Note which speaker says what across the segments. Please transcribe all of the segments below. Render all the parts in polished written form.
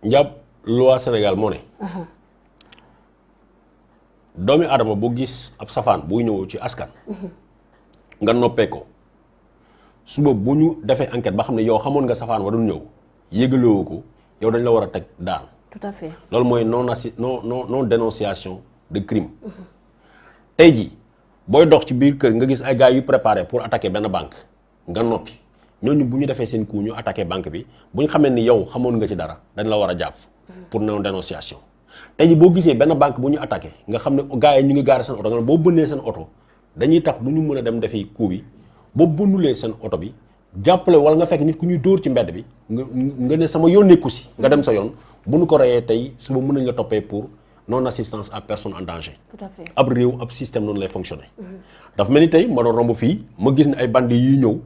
Speaker 1: njàpp loi Sénégal moo ne. doomi aadama bu gis ab safaan buy ñëw ci askan. nga noppee ko suba bu ñu defee enquête ba xam ne yow xamoon nga safaan wa doon ñëw yëgaloo ko yow dañ la war a teg daan.
Speaker 2: tout à fait
Speaker 1: loolu mooy non dénonciation de crime. tey jii booy dox ci biir kër nga gis ay gars yu préparé pour attaquer benn banque nga noppi ñooñu bu ñu defee seen coup ñu attaqué banque bi bu ñu xamee ni yow xamoon nga ci dara dañ la war a jàpp. pour non dénonciation. tey jii boo gisee benn banque bu ñu attaqué nga xam ne gars yi ñu ngi gaare seen oto nga boo bënnee seen oto dañuy tax du ñu mën a dem defi coup bi boo bënnulee seen oto bi jàppale wala nga fekk nit ku ñuy dóor ci mbedd bi nga ne sama yoon nekku si nga dem sa yoon bu ñu ko reyee tey suba mën nañ la toppee pour non assistance à personne en danger.
Speaker 2: tout à fait
Speaker 1: ab réew ab système noonu lay fonctionner. dafa mel ni tey ma doon romb fii ma gis ne ay bandi yiy ñëw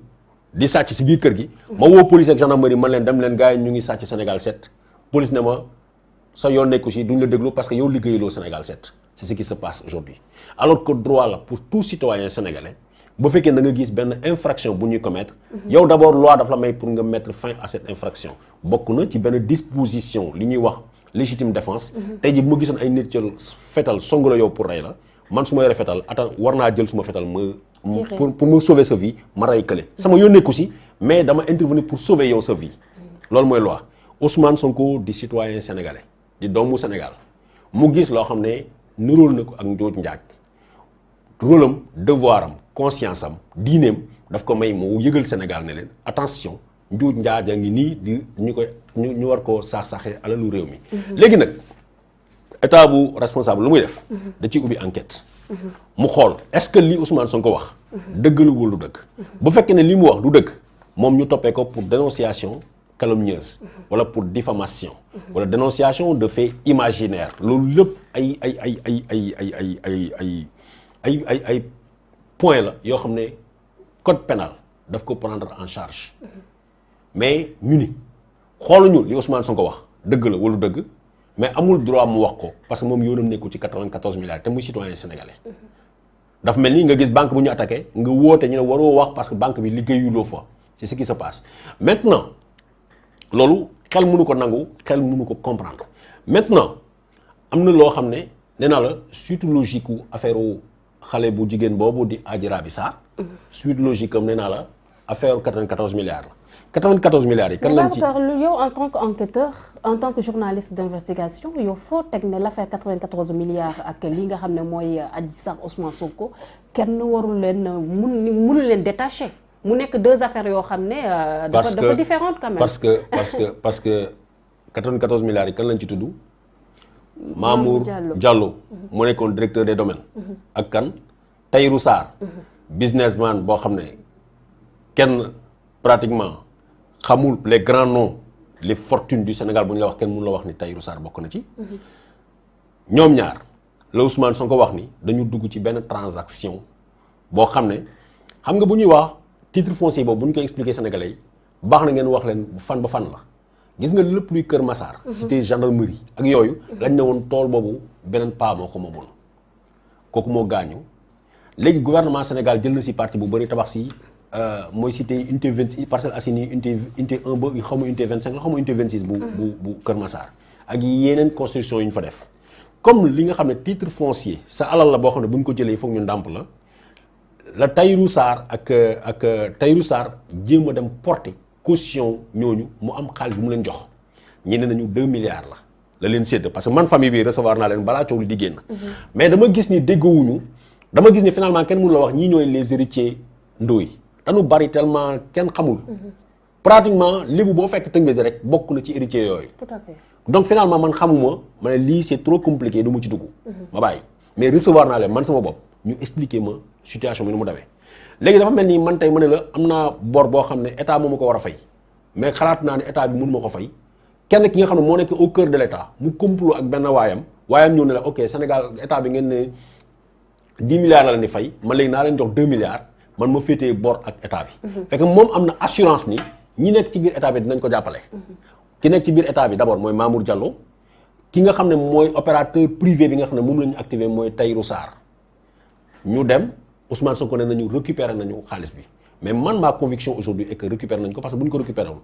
Speaker 1: di sàcc si biir kër gi. ma woo police ak gendarmerie man leen dem leen gars yi ñu ngi sàcc Sénégal 7 police ne ma sa yoon nekku si duñ la déglu parce que yow liggéeyuloo Sénégal 7 c'est ce qui se passe aujourd'hui alors que droit la pour tout citoyen sénégalais bu fekkee da nga gis benn infraction bu ñuy commettre. yow d'abord loi daf la may pour nga mettre fin à cette infraction bokk na ci benn disposition li ñuy wax légitime défense. tey jii bu ma gisoon ay nit ci fetal song la yow pour rey la man su ma yore fetal war naa jël suma fetal pour me sauver sa vie ma rey kële. sama yoon nekku si mais dama intervenir pour sauver yow sa vie. loolu mooy loi Ousmane Sonko di citoyen sénégalais di doomu Sénégal mu gis loo xam ne niróol na ko ak njooj njaaj rôle am devoir am conscience am diineem daf ko may moo yëgal Sénégal ne leen attention njuuj njaaj a ngi nii di ñu war koo saax-saaxee alalu réew mi. léegi nag état bu responsable lu muy def. da ciy ubbi enquête. mu xool est-ce que lii Ousmane Sonko wax. dëgg la wala du dëgg. bu fekkee ne li mu wax du dëgg moom ñu toppee ko pour dénonciation calomnieuse. wala pour diffamation. wala dénonciation de faits imaginaires loolu lépp ay point la yoo xam ne code pénal daf ko prendre en charge. mais ñu ni xooluñu li Ousmane Sonko wax dëgg la wala dëgg mais amul droit mu wax ko parce que moom yoonam nekkul ci 94 milliards te muy citoyen sénégalais. dafa mel ni nga gis banque bu ñu attaqué nga woote ñu ne waroo wax parce que banque bi liggéeyuloo fa c'est ce qui se passe maintenant loolu xel mënu ko nangu xel mënu ko comprendre maintenant am na loo xam ne nee naa la suite logique u affaire xale bu jigéen boobu di Adji Raby Sarr. suite logique am nee naa la affaire 94 milliards la 94 milliards yi. kan lañ ci
Speaker 2: yow en tant qu'enquêteur en tant que journaliste d'investigation yow foo teg ne l'affaire 94 milliards ak li nga xam ne mooy Adji Sarr Ousmane Sonko kenn warul leen mënu leen détacher mu nekk deux affaires yoo xam ne. dafa différentes quand même. parce que 94 milliards yi kan lañ ci tudd. Mamour Diallo mu nekkoon directeur des domaines. ak kan Tahirou Sarr. businessman boo xam ne kenn pratiquement xamul les grands noms les fortunes du Sénégal bu ñu la wax kenn mënu la wax ni Tahirou Sarr bokk na ci. ñoom ñaar la Ousmane Sonko wax ni dañu dugg ci benn transaction boo xam ne xam nga bu ñuy wax titre foncier boobu bu ñu koy expliquer Sénégalais yi baax na ngeen wax leen fan ba fan la. gis nga lépp luy Kër Massar. cité gendarmerie ak yooyu. lañ ne woon tool boobu beneen paa moo ko moomoon kooku moo gaañu léegi gouvernement Sénégal jël na si partie bu bëri tabax si mooy cité unité 26 Parcelles Assainies unité 1 ba xaw ma unité 25 la xaw ma unité 26 bu Kër Massar ak yeneen construction yu ñu fa def comme li nga xam ne titre foncier sa alal la boo xam ne bu ñu ko jëlee il faut ñu ndàmp la Tahirou Sarr ak Tahirou Sarr jéem a dem porter. caution ñooñu mu am xaalis bu mu leen jox ñi ne nañu 2 milliards la leen sédd parce que man famille bi recevoir naa leen balaa coow li di génn. mais dama gis ni déggoowuñu dama gis ni finalement kenn mënu la wax ñii ñooy les héritiers ndóoy dañu bari tellement kenn xamul. pratiquement lébu boo fekk tënk rek bokk na ci héritiers yooyu. tout à fait
Speaker 1: donc finalement man xamuma ma ne lii c'est trop compliqué du mu ci dugg. ma bàyyi mais recevoir naa leen man sama bopp ñu expliquer ma situation bi nu mu demee. léegi dafa mel ni man tey ma ne la am naa bor boo xam ne état moo ma ko war a fay mais xalaat naa ne état bi mënu ma ko fay kenn ki nga xam ne moo nekk au cœur de l'état mu complot ak benn waayam ñëw ne la ok Sénégal état bi ngeen ne 10 milliards la leen di fay man léegi naa leen jox 2 milliards man ma féetee bor ak état bi. fekk moom am na assurance ni ñi nekk ci biir état bi dinañ ko jàppale. ki nekk ci biir état bi d'abord mooy Mamour Diallo ki nga xam ne mooy opérateur privé bi nga xam ne moom la ñu activé mooy Tahirou Sarr ñu dem. Ousmane Sonko ne nañu récupérer nañu xaalis bi mais man ma conviction aujourd'hui est que récupérer nañ ko parce que bu ñu ko récupéré wul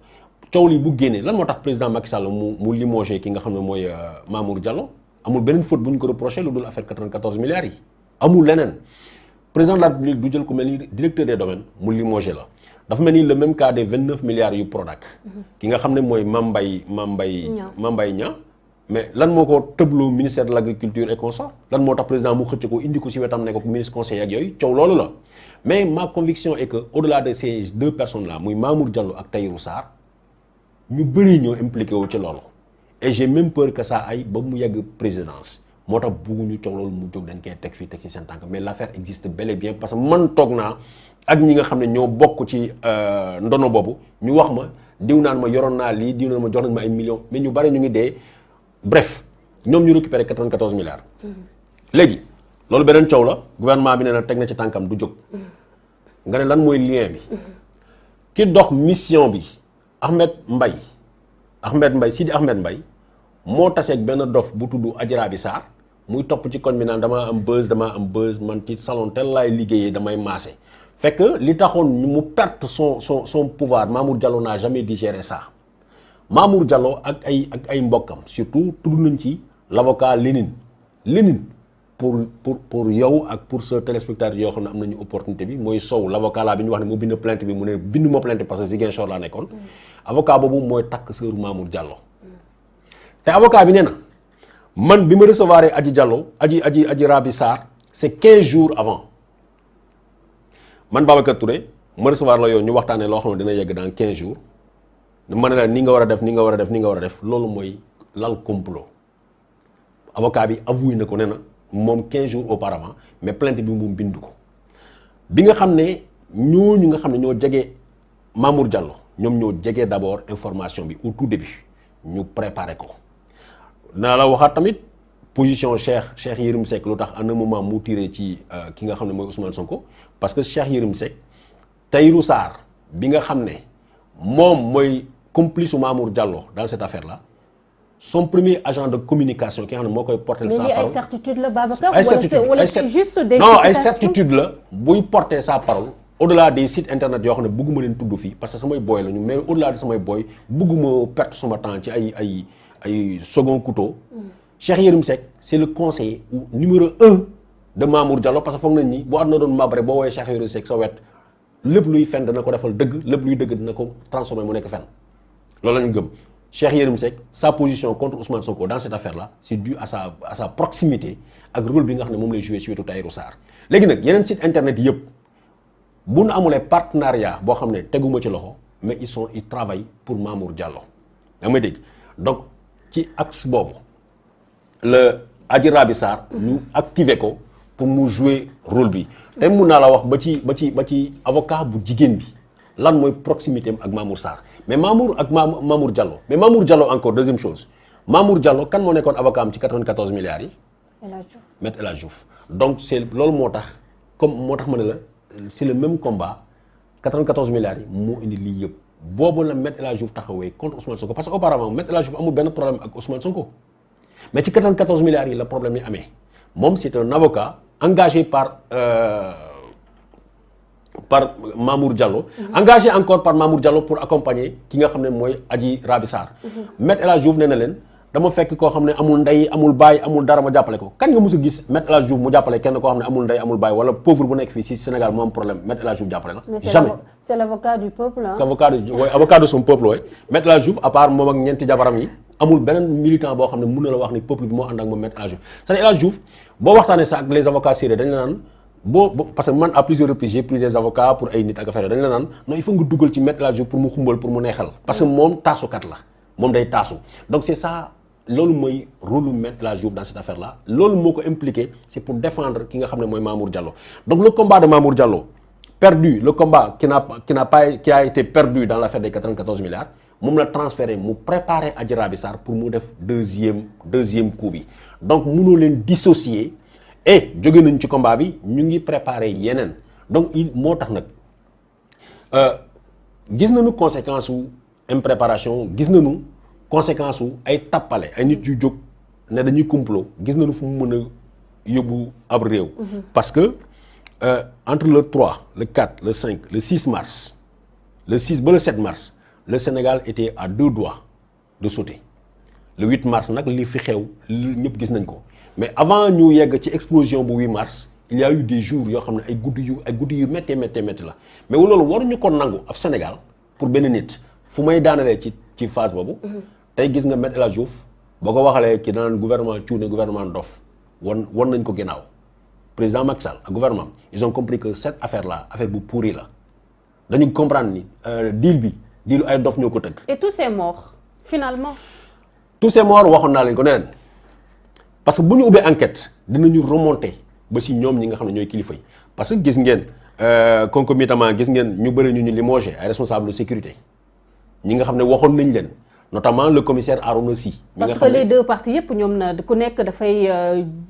Speaker 1: coow li bu génnee lan moo tax président Macky Sall mu limogé ki nga xam ne mooy Mamour Diallo amul beneen faute bu ñu ko reproché lu dul affaire 94 milliards yi amul leneen président de la République du jël ku mel ni directeur des domaines mu limogé la dafa mel ni le même cas des 29 milliards yu Prodac ki nga xam ne mooy Mame Mbaye Niang mais lan moo ko tëbloo ministère de l' agriculture et consort lan moo tax président mu xëcc ko indi ko si wetam ne ko ministre conseiller ak yooyu coow loolu la mais ma conviction est que au delà de ces deux personnes là muy Mamour Diallo ak Tahirou Sarr ñu bëri ñoo impliqué wu ci loolu et j'ai même peur que ça aille ba mu yegg présidence moo tax bugguñu coow loolu mu jóg dañ koy teg fii teg ci seen tànk mais l' affaire existe bel et bien parce que man toog naa ak ñi nga xam ne ñoo bokk ci ndono boobu ñu wax ma diw naan ma yoroon naa lii diw naan ma jox nañ ma ay millions mais ñu bëri ñu ngi dee. Bref ñoom ñu récupéré 94 milliards. léegi loolu beneen coow la gouvernement bi nee na teg na ci tànkam du jóg. nga ne lan mooy lien bi. ki dox mission bi Sidi Ahmed Mbaye moo taseeg benn dof bu tudd Adji Raby Sarr muy topp ci koñ bi naan damaa am buzz man ci salon tel laay liggéeyee damay maase. fekk li taxoon mu perte son pouvoir Mamour Diallo n'a jamais digéré ça. Mamour Diallo ak ay mbokkam surtout tudd nañ ci l'avocat Lénine pour yow ak pour ce téléspectateur yoo xam ne am nañu opportunité bi mooy Sow l'avocat là bi ñu wax ne moo bind plainte bi mu ne binduma plainte parce que Ziguinchor laa nekkoon avocat boobu mooy takk sëru Mamour Diallo te avocat bi nee na man bi ma recevoir Adji Raby Sarr c'est 15 jours avant man Babacar Touré ma recevoir la yow ñu waxtaanee loo xam ne dina yegg dans 15 jours ma ne la ni nga war a def loolu mooy lal complot avocat bi avoué na ko ne na moom 15 jours auparavant mais plainte bi moom bindu ko bi nga xam ne ñooñu nga xam ne ñoo jege Mamour Diallo ñoom ñoo jege d'abord information bi au tout début ñu préparé ko naa la waxaat tamit position Cheikh Yérim Seck lu tax à un moment mu tiré ci ki nga xam ne mooy Ousmane Sonko parce que Cheikh Yérim Seck Tahirou Sarr bi nga xam ne moom mooy complice Mamour Diallo dans cette affaire là son premier agent de communication ki nga xam ne moo koy porter sa parole.
Speaker 2: ay certitude la Babacar wala c'est juste des
Speaker 1: non ay certitude la buy porter sa parole au-delà des sites internet yoo xam ne bëgguma leen tudd fii parce que samay booy lañu mais au-delà de samay booy bëgguma perdre sama temps ci ay second couteau. Cheikh Yérim Seck c'est le conseiller numéro 1 de Mamour Diallo parce que foog nañ ni boo àdduna doon mabre boo woowee Cheikh Yérim Seck sa wet lépp luy fen dana ko defal dëgg lépp luy dëgg dina ko transformer mu nekk fen loolu la ñu gëm Cheikh Yérim Seck sa position contre Ousmane Sonko dans cette affaire là c'est dû à sa proximité ak rôle bi nga xam ne moom lay joué ci wetu Tahirou Sarr léegi nag yeneen site internet yëpp bu nu amulee partenariat boo xam ne teguma ci loxo mais ils travaillent pour Mamour Diallo yaa ngi may dégg donc ci axe boobu la Adji Raby Sarr ñu activé ko pour mu jouer rôle bi te mun naa la wax ba ci avocat bu jigéen bi lan mooy proximité am ak Mamour Sarr mais Mamour Diallo mais Mamour Diallo encore deuxième chose Mamour Diallo kan moo nekkoon avocat am ci 94 milliards yi. Maître El Hadji Diouf donc c'est loolu moo tax ma ne la c'est le même combat 94 milliards yi moo indi lii yëpp boobu la Maître El Hadji Diouf taxawee contre Ousmane Sonko parce que auparavant Maître El Hadji Diouf amul benn problème ak Ousmane Sonko mais ci 94 milliards yi la problème yi amee moom c'est un avocat engagé par Mamour Diallo. Engagé encore par Mamour Diallo pour accompagner ki nga xam ne mooy Adji Raby Sarr. Maître El Hadji Diouf nee na leen dama fekk koo xam ne amul ndey amul baay amul dara ma jàppale ko kañ nga mës a gis Maître El Hadji Diouf mu jàppale kenn koo xam ne amul ndey amul baay wala pauvre bu nekk fii ci Sénégal mu am problème Maître El Hadji Diouf jàppale la. jamais
Speaker 2: c'est l'avocat du peuple hein.
Speaker 1: avocat de son peuple ouais. Maître El Hadji Diouf à part moom ak ñeenti jabaram yi amul beneen militant boo xam ne mën na la wax ni peuple bi moo ànd ak moom Maître El Hadji Diouf c'est-à-dire El Hadji Diouf boo waxtaanee sax ak les avocats sérieux dañ la naan parce que man à plusieurs reprises j'ai pris des avocats pour ay nit ak affaire dañ la naan non il faut nga dugal ci Maître El Hadji Diouf pour mu xumbal pour mu neexal parce que moom taasukat la moom day taasu donc c'est ça loolu mooy rôle lu Maître El Hadji Diouf dans cette affaire là loolu moo ko impliqué c'est pour défendre ki nga xam ne mooy Mamour Diallo donc le combat de Mamour Diallo perdu le combat qui a été perdu dans l'affaire des 94 milliards moom la transféré mu préparé Adji Raby Sarr pour mu def deuxième coup bi donc mënoo leen dissocier et jóge nañ ci combat bi ñu ngi préparé yeneen donc moo tax nag gis nañu conséquence su impréparation gis nañu conséquence su ay tappale ay nit yu jóg ne dañuy complot gis nañu fu mu mën a yóbbu ab réew parce que entre le 3 le 4 le 5 le 6 mars le 6 ba le 7 mars le Sénégal était à 2 doigts de sauter le 8 mars nag li fi xew ñëpp gis nañ ko mais avant ñu yegg ci explosion bu 8 mars il y a eu des jours yoo xam ne ay guddi yu métti la mais loolu waruñu ko nangu ab Sénégal pour benn nit fu may daanalee ci phase boobu. tey gis nga Me El Hadji Diouf boo ko waxalee ki danaan gouvernement cuune gouvernement dof wan nañ ko ginnaaw président Macky Sall ak gouvernement ils ont compris que cette affaire là affaire bu pourri la dañu comprendre ni dealu ay dof ñoo ko tëgg.
Speaker 2: et tous ces morts finalement.
Speaker 1: tous ces morts waxoon naa leen ko ne leen parce que bu ñu ubbee enquête dinañu remonter ba si ñoom ñi nga xam ne ñooy kilifa yi parce que gis ngeen concomitamment gis ngeen ñu bëri ñu limogé ay responsable de sécurité ñi nga xam ne waxoon nañ leen notamment le commissaire Arouna Sy.
Speaker 2: parce que les deux parties yëpp ñoom na ku nekk dafay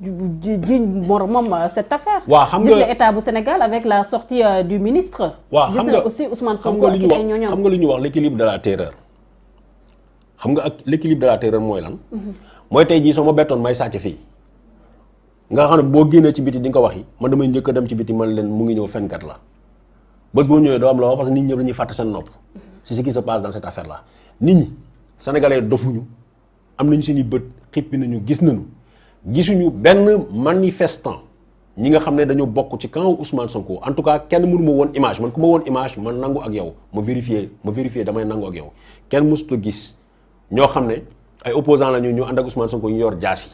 Speaker 2: jiiñ moromam cette affaire.
Speaker 1: waaw xam nga
Speaker 2: gis nga état bu Sénégal avec la sortie du ministre.
Speaker 1: waaw xam nga
Speaker 2: gis nga aussi Ousmane Sonko ak ay ñooñam.
Speaker 1: xam nga lu ñuy wax l'équilibre de la terreur xam nga ak l'équilibre de la terreur mooy lan. mooy tey jii soo ma bettoon may sàcc fii. nga xam ne boo génnee ci biti di nga ko waxi man damay njëkk a dem ci biti man leen mu ngi ñëw fenkat la bés boo ñëwee doo am la wax parce que nit ñëpp dañuy fàtte seen nopp c'est ce qui se passe dans cette affaire là nit ñi sénégalais dofuñu am nañu seen i bët xippi nañu gis nañu gisuñu benn manifestant ñi nga xam ne dañoo bokk ci camp Ousmane Sonko en tout cas kenn mënu ma woon image man ku ma woon image man nangu ak yow ma vérifier damay nangu ak yow kenn mësut a gis ñoo xam ne ay opposants la ñu ànd ak Ousmane Sonko ñu yor jaasi.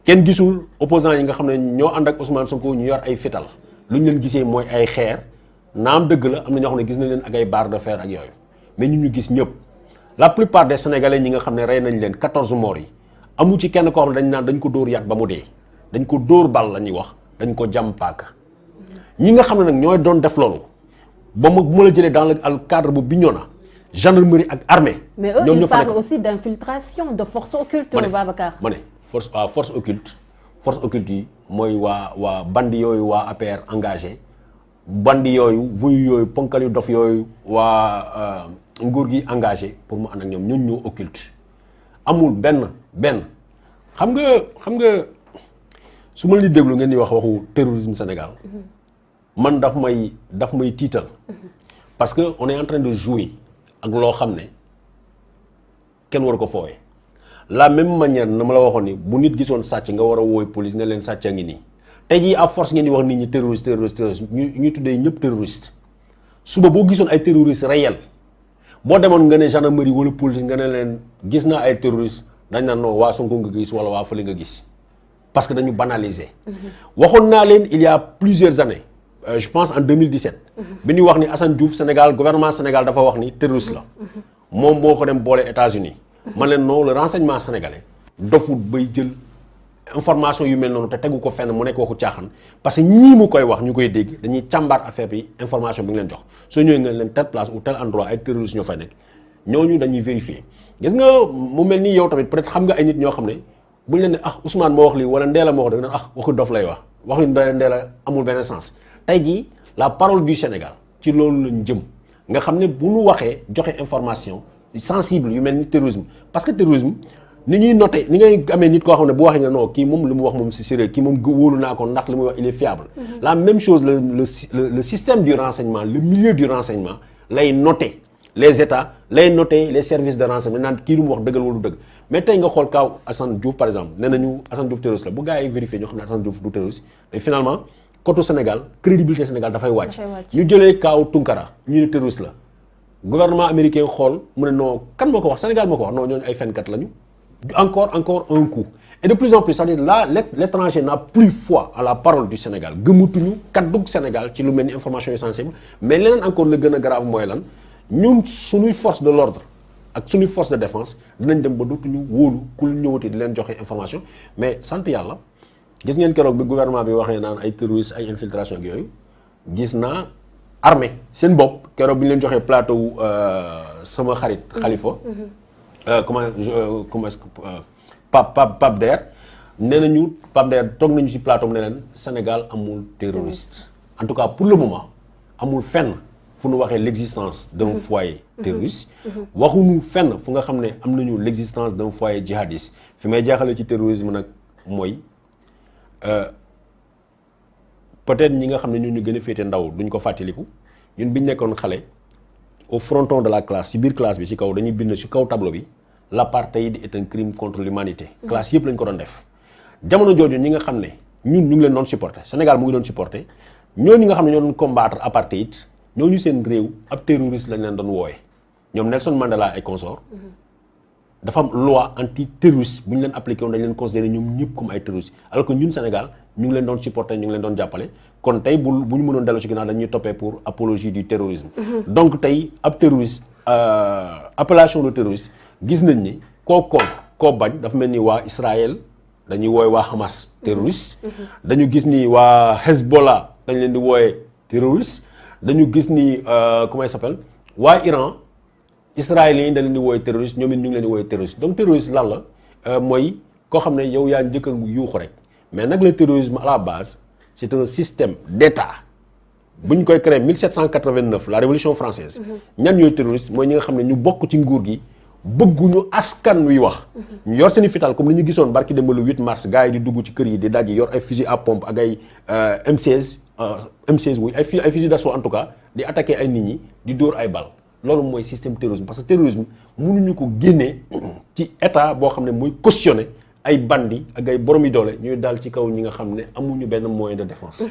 Speaker 1: kenn gisul opposants yi nga xam ne ñoo ànd ak Ousmane Sonko ñu yor ay fital lu ñu leen gisee mooy ay xeer naam dëgg la am na ñoo xam ne gis nañ leen ak ay barre de fer ak yooyu mais ñu gis ñëpp la plupart des sénégalais ñi nga xam ne rey nañ leen 14 morts yi amu ci kenn koo xam ne dañ naan dañ ko dóor yat ba mu dee dañ ko dóor bal la ñuy wax dañ ko jam paaka ñi nga xam ne nag ñooy doon def loolu ba bu ma la jëlee dans le cadre bu Bignona gendarmerie ak armée.
Speaker 2: mais eux ils parlent aussi d'infiltration de force occulte. Babacar
Speaker 1: ma ne force occulte yi mooy waa bandi yooyu waa APR engagé bandi yooyu voyu yooyu ponkal yu dof yooyu waa nguur gi engagé pour mu ànd ak ñoom ñoo occulte amul benn xam nga su ma leen di déglu ngeen di wax waxu terrorisme Sénégal man daf may tiital parce que on est en train de jouer ak loo xam ne kenn waru ko foowee la même manière na ma la waxoon ni bu nit gisoon sàcc nga war a wooy police nga leen sàcc a ngi nii tey jii à force ngeen di wax nit ñi terroriste ñuy tuddee ñëpp terroriste suba boo gisoon ay terroriste réel boo demoon nga ne gendarmerie wala police nga ne leen gis naa ay terroriste dañ naan non waa Sonko nga gis wala waa fële nga gis parce que dañu banaliser waxoon naa leen il y a plusieurs années je pense en 2017 bi ñuy wax ni Assane Diouf Sénégal gouvernement Sénégal dafa wax ni terroriste la moom boo ko dem boole États-Unis man leen non le renseignement sénégalais dofut bay jël information yu mel noonu te tegu ko fenn mu nekk waxu caaxaan parce que ñii mu koy wax ñu koy dégg dañuy càmbar affaire bi information bi nga leen jox soo ñëwee nga leen telle place ou tel endroit ay terroristes ñoo fay nekk ñooñu dañuy vérifier gis nga mu mel nii yow tamit peut-être xam nga ay nit ñoo xam ne bu ñu leen ne Ousmane moo wax lii wala Ndéla moo wax dëgg nag waxu dof lay wax waxu Ndéla amul benn sens tey jii la parole du Sénégal ci loolu lañ jëm nga xam ne bu ñu waxee joxe information sensible yu mel ni terrorisme parce que terrorisme ni ñuy noté ni ngay amee nit koo xam ne bu waxee nga non kii moom lu mu wax moom c'est sérieux kii moom wóolu naa ko ndax li muy wax il est fiable. La même chose le système du renseignement le milieu du renseignement lay noté les états lay noté les services de renseignement naan kii lu mu wax dëggal wala du dëgg mais tey nga xool kaaw Assane Diouf par exemple nee nañu Assane Diouf terroriste la bu gars yi vérifié ñoo xam ne Assane Diouf du terroriste mais finalement côté Sénégal crédibilité Sénégal dafay wàcc. ñu jëlee kaaw Tunkara ñu ne terroriste la gouvernement américain xool mu ne non kan moo ko wax Sénégal moo ko wax non ñooñu ay fenkat lañu. encore un coup et de plus en plus c'est-à-dire là l'étranger n'a plus foi à la parole du Sénégal gëmatuñu kaddug Sénégal ci lu mel ni information yi sensible mais leneen encore la gën a grave mooy lan ñun suñuy force de l'ordre ak suñuy force de défense dinañ dem ba dootuñu wóolu ku ñëwati di leen joxe information mais sant yàlla gis ngeen keroog bi gouvernement bi waxee naan ay terroristes ay infiltration ak yooyu gis naa armée seen bopp keroog bi ñu leen joxee plateau sama xarit Khalifa comment est-ce que Pape Der nee nañu Pape Der toog nañu ci plateau ne leen Sénégal amul terroriste en tout cas pour le moment amul fenn fu ñu waxee l'existence d'un foyer terroriste waxuñu fenn fu nga xam ne am nañu l'existence d'un foyer djihadiste fi may jaaxale ci terrorisme nag mooy peut-être ñi nga xam ne ñoo ñu gën a féete ndaw duñ ko fàttaliku ñun bi ñu nekkoon xale au fronton de la classe ci biir classe bi ci kaw dañuy bind ci kaw tableau bi l'apartheid est un crime contre l'humanité classe yëpp lañ ko doon def jamono jooju ñi nga xam ne ñun ñu ngi leen doon supporter Sénégal mu ngi doon supporter ñooñu nga xam ne ñoo doon combattre apartheid ñooñu seen réew ab terroriste lañ leen doon wooye ñoom Nelson Mandela ay consort dafa am loi anti terroriste bu ñu leen appliqué woon dañ leen considéré ñoom ñëpp comme ay terroristes alors que ñun Sénégal ñu ngi leen doon supporter ñu ngi leen doon jàppale kon tey bu ñu mënoon dellu ci ginnaaw dañuy toppee pour apologie du terrorisme donc tey ab terroriste appellation de terroriste gis nañ ni koo contre koo bañ dafa mel ni waa Israël dañuy wooye waa Hamas terroriste dañu gis ni waa Hezbollah dañ leen di wooye terroriste dañu gis ni comment il s'appelle waa Iran israéliens yi dañ leen di wooye terroriste ñoom it ñu ngi leen di wooye terroriste donc terroriste lan la mooy koo xam ne yow yaa njëkk a yuuxu rek mais nag le terrorisme à la base c'est un système d'État bu ñu koy créé 1789 la Révolution française ñan ñooy terroriste mooy ñi nga xam ne ñu bokk ci nguur gi bëgguñu askan wi wax ñu yor seen i fital comme ni ñu gisoon barki démb le 8 mars gars yi di dugg ci kër yi di dajji yor ay fusil à pompe ak ay M16 wuy ay fusil d'assaut en tout cas di attaquer ay nit ñi di dóor ay bal loolu mooy système terrorisme parce que terrorisme mënuñu ko génnee ci état boo xam ne mooy cautionner ay bandi ak ay boromi doole ñuy daal ci kaw ñi nga xam ne amuñu benn moyen de défense.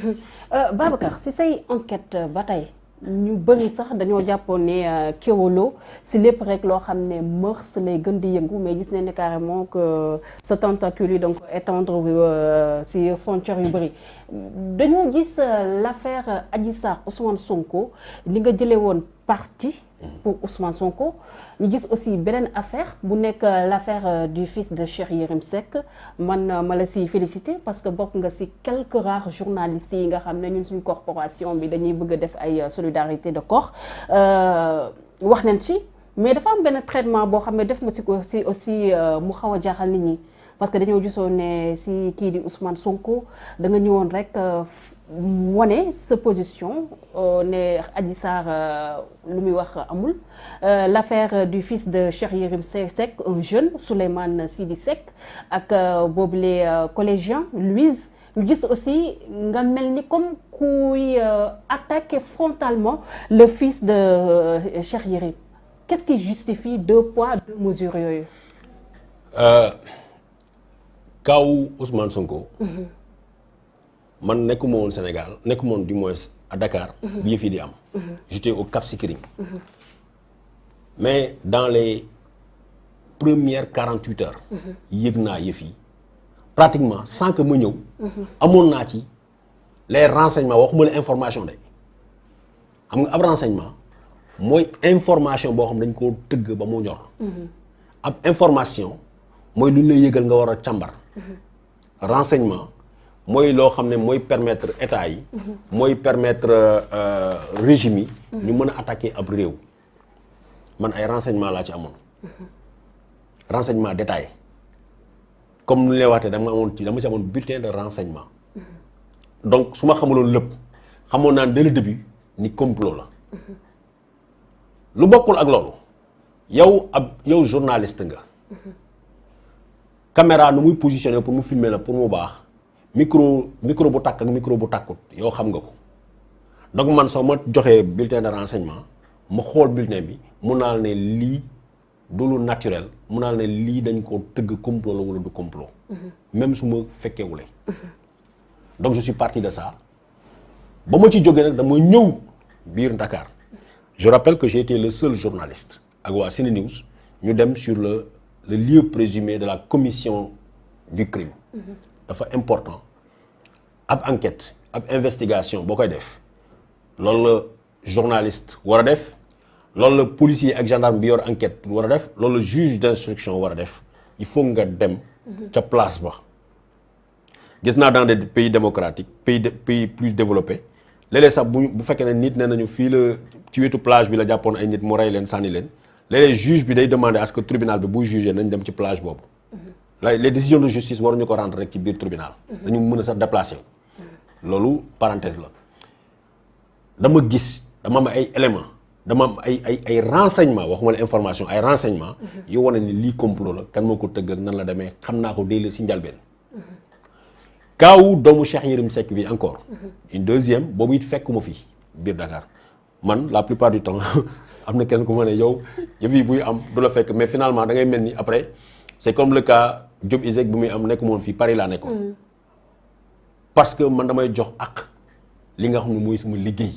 Speaker 2: Babacar si say enquête ba tey ñu bëri sax dañoo jàppoon ne Kewoulo si lépp rek loo xam ne mœurs lay gën di yëngu mais gis nañ ne carrément que sa tentacule yi donc étendre si frontières yu bëri dañoo gis l'affaire Adji Sarr Ousmane Sonko li nga jëlee woon parti pour Ousmane Sonko ñu gis aussi beneen affaire bu nekk l'affaire du fils de Cheikh Yérim Seck man ma la si féliciter parce que bokk nga si quelques rares journalistes yi nga xam ne ñun suñu corporation bi dañuy bëgg a def ay solidarité de corps wax nañ ci mais dafa am benn traitement boo xam ne def nga si ko si aussi mu xaw a jaaxal nit ñi parce que dañoo gisoon ne si kii di Ousmane Sonko da nga ñëwoon rek wane sa position ne Adji Sarr lu muy wax amul l'affaire du fils de Cheikh Yérim Seck un jeune Souleymane Sidi Seck ak boobule collégien Louise ñu gis aussi nga mel ni comme kuy attaquer frontalement le fils de Cheikh Yérim qu'est-ce qui justifie 2 poids 2 mesures yooyu kaw
Speaker 1: Ousmane Sonko man nekkuma woon Sénégal nekkuma woon du moins à Dakar bi yëf yi di am j'étais au Cap Skirring mais dans les premières 48 heures yëg naa yëf yi pratiquement sans que ma ñëw amoon naa ci les renseignements waxuma la information de xam nga ab renseignement mooy information boo xam dañ koo tëgg ba mu ñor ab information mooy lu ñu lay yëgal nga war a càmbar renseignement mooy loo xam ne mooy permettre état yi mooy permettre régime yi ñu mën a attaquer ab réew man ay renseignement laa ci amoon renseignement détaillé comme nu lay waxee dama ci amoon bulletin de renseignement donc su ma xamuloon lépp xamoon naa dès le début ni complot la lu bokkul ak loolu yow journaliste nga caméra nu muy positionné pour mu filmer la pour mu baax micro bu tàkk ak micro bu tàkkut yow xam nga ko donc man soo ma joxee bulletin de renseignement ma xool bulletin bi mun naa ne lii du lu naturel mun naa ne lii dañ ko tëgg complot la wala du complot même su ma fekkewulee donc je suis parti de ça ba ma ci jógee nag dama ñëw biir Dakar je rappelle que j'ai été le seul journaliste ak waa CNews ñu dem sur le lieu présumé de la commission du crime dafa important ab enquête ab investigation boo koy def loolu la journaliste war a def loolu la policier ak gendarme bi yor enquête war a def loolu la juge d'instruction war a def il faut nga dem ca place ba gis naa dans des pays démocratiques pays plus développés léeg-léeg sax bu fekkee ne nit nee nañu fii la ci wetu plage bi la jàppoon ay nit mu rey leen sànni leen léeg-léeg juge bi day demander à ce que tribunal bi buy juger nañ dem ci plage boobu les décisions de justice waruñu ko rendre rek ci biir tribunal dañu mën a sax déplacer loolu parenthèse la dama gis dama am ay éléments dama am ay renseignements waxuma la information ay renseignements yu wane ni lii complot la kan moo ko tëgg ak nan la demee xam naa ko dès si njalbeen kaawu doomu Cheikh Yérim Seck bi encore une deuxième boobu it fekkuma fii biir Dakar man la plupart du temps am na kenn ku ma ne yow yëf yi buy am du la fekk mais finalement da ngay mel ni après c'est comme le cas Diop Isaac bi muy am nekk moon fii Paris laa nekkoon parce que man damay jox ak li nga xam ne mooy sama liggéey